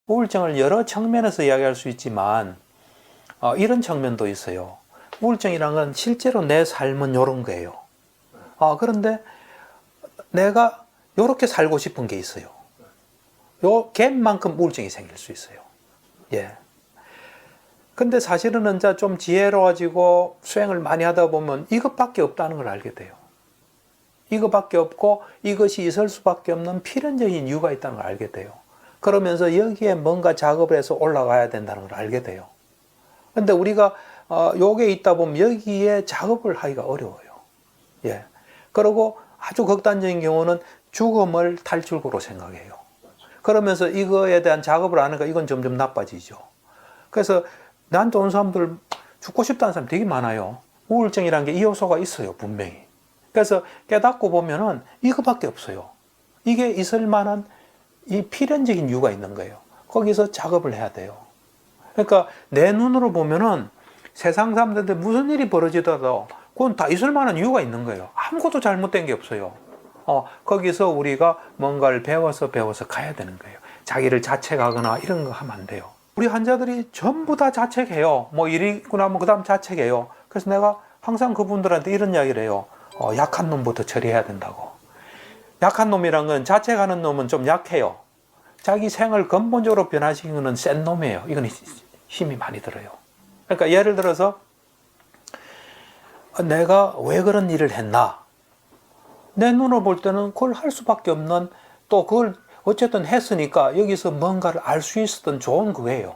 우울증을 여러 측면에서 이야기할 수 있지만 이런 측면도 있어요. 우울증이란 건 실제로 내 삶은 이런 거예요. 그런데 내가 이렇게 살고 싶은 게 있어요. 요 갭만큼 우울증이 생길 수 있어요. 예. 근데 사실은 이제 좀 지혜로워지고 수행을 많이 하다 보면 이것밖에 없다는 걸 알게 돼요. 이것밖에 없고 이것이 있을 수밖에 없는 필연적인 이유가 있다는 걸 알게 돼요. 그러면서 여기에 뭔가 작업을 해서 올라가야 된다는 걸 알게 돼요. 근데 우리가 요게 있다 보면 여기에 작업을 하기가 어려워요. 예. 그리고 아주 극단적인 경우는 죽음을 탈출구로 생각해요. 그러면서 이거에 대한 작업을 안 하니까 이건 점점 나빠지죠. 그래서 나한테 온 사람들 죽고 싶다는 사람 되게 많아요. 우울증이라는 게 이 요소가 있어요, 분명히. 그래서 깨닫고 보면은 이거밖에 없어요. 이게 있을 만한 이 필연적인 이유가 있는 거예요. 거기서 작업을 해야 돼요. 그러니까 내 눈으로 보면은 세상 사람들한테 무슨 일이 벌어지더라도 그건 다 있을 만한 이유가 있는 거예요. 아무것도 잘못된 게 없어요. 거기서 우리가 뭔가를 배워서 가야 되는 거예요. 자기를 자책하거나 이런 거 하면 안 돼요. 우리 환자들이 전부 다 자책해요. 뭐 일이 있고 나면 그 다음 자책해요. 그래서 내가 항상 그분들한테 이런 이야기를 해요. 약한 놈부터 처리해야 된다고. 약한 놈이란 건 자책하는 놈은 좀 약해요. 자기 생을 근본적으로 변화시키는 건 센 놈이에요. 이건 힘이 많이 들어요. 그러니까 예를 들어서 내가 왜 그런 일을 했나? 내 눈으로 볼 때는 그걸 할 수밖에 없는, 또 그걸 어쨌든 했으니까 여기서 뭔가를 알 수 있었던 좋은 거예요.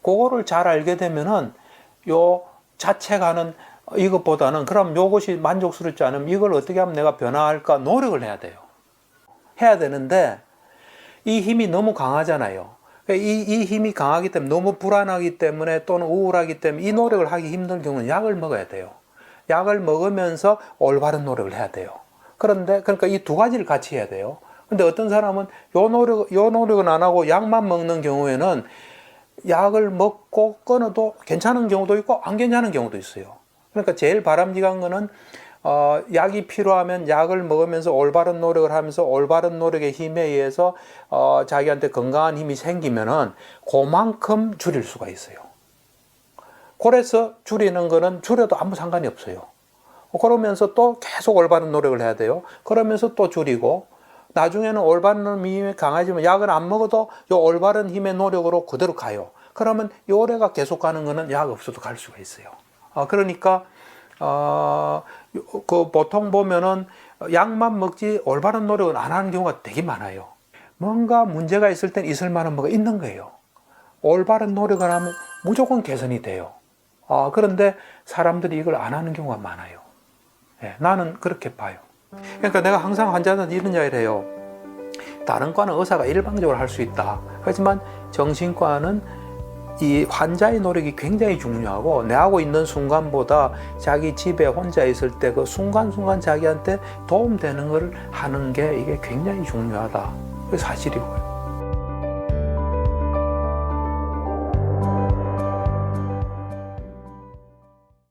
그거를 잘 알게 되면은 요 자책하는 이것보다는 그럼 요것이 만족스럽지 않으면 이걸 어떻게 하면 내가 변화할까 노력을 해야 돼요. 해야 되는데 이 힘이 너무 강하잖아요. 이 힘이 강하기 때문에 너무 불안하기 때문에 또는 우울하기 때문에 이 노력을 하기 힘든 경우는 약을 먹어야 돼요. 약을 먹으면서 올바른 노력을 해야 돼요. 그러니까 이 두 가지를 같이 해야 돼요. 근데 어떤 사람은 요 노력은 안 하고 약만 먹는 경우에는 약을 먹고 끊어도 괜찮은 경우도 있고 안 괜찮은 경우도 있어요. 그러니까 제일 바람직한 거는 약이 필요하면 약을 먹으면서 올바른 노력을 하면서 올바른 노력의 힘에 의해서 자기한테 건강한 힘이 생기면은 그만큼 줄일 수가 있어요. 그래서 줄이는 거는 줄여도 아무 상관이 없어요. 그러면서 또 계속 올바른 노력을 해야 돼요. 그러면서 또 줄이고 나중에는 올바른 힘이 강해지면 약을 안 먹어도 이 올바른 힘의 노력으로 그대로 가요. 그러면 요래가 계속 가는 거는 약 없어도 갈 수가 있어요. 그러니까 보통 보면은 약만 먹지 올바른 노력은 안 하는 경우가 되게 많아요. 뭔가 문제가 있을 땐 있을 만한 뭐가 있는 거예요. 올바른 노력을 하면 무조건 개선이 돼요. 그런데 사람들이 이걸 안 하는 경우가 많아요. 예, 나는 그렇게 봐요. 그러니까 내가 항상 환자들한테 이런 이야기를 해요. 다른 과는 의사가 일방적으로 할 수 있다. 하지만 정신과는 이 환자의 노력이 굉장히 중요하고 내 하고 있는 순간보다 자기 집에 혼자 있을 때 그 순간순간 자기한테 도움되는 걸 하는 게 이게 굉장히 중요하다. 그게 사실이고요.